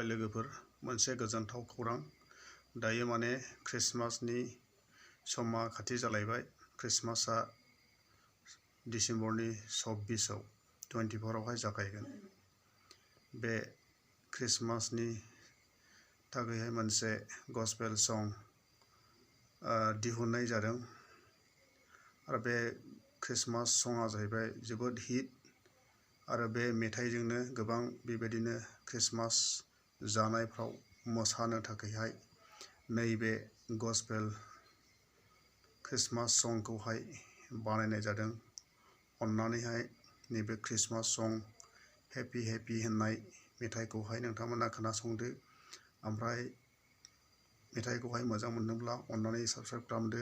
लोगोफोर मोनसे गोजोनथाव खौरां दायो माने क्रिसमासनि समा खाथि जालायबाय। क्रिसमासआ डिसेम्बरनि 24आव 24आवहाय जागायगोन। बे क्रिसमासनि थाखायहाय मोनसे गस्पेल सं दिहुननाय जादों आरो बे क्रिसमास सङा जाहैबाय जोबोद हिट आरो बे मेथाइजोंनो गोबां बेबायदिनो क्रिसमास जानायफ्राव मोसानो थाखायहाय नैबे गस्पेल क्रिसमास संखौहाय बानायनाय जादों। अन्नानैहाय नैबे क्रिसमास सं हेपि हेपि होननाय मेथाइखौहाय नोंथांमोना खोनासंदो। ओमफ्राय मेथाइखौहाय मोजां मोनदोंब्ला अन्नानै साबस्क्राइब खालामदो,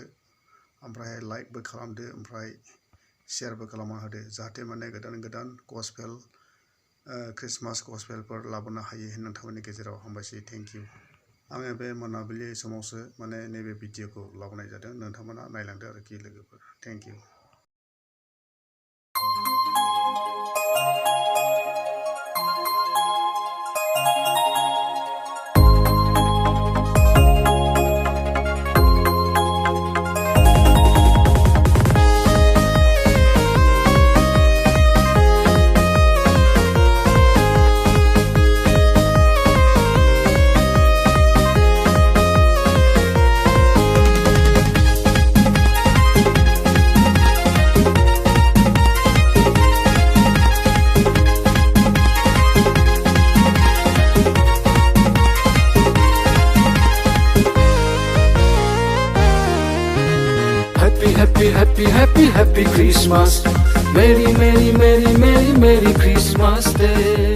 ओमफ्राय लाइकबो खालामदो, ओमफ्राय शेयारबो खालामना होदो, जाहाथे माने गोदान गोदान गस्पेल क्रिसमास गस्पेलफोर लाबोनो हायो नोंथांमोननि गेजेराव। हामबायसै, थेंक इउ। आङो बे मोनाबिलि समावसो माने नैबे भिडिअखौ लाबोनाय जादों। नोंथांमोना नायलांदो आरोखि लोगोफोर, thank you. Happy, happy, happy, happy Christmas. Merry, merry, merry, merry, merry Christmas Day.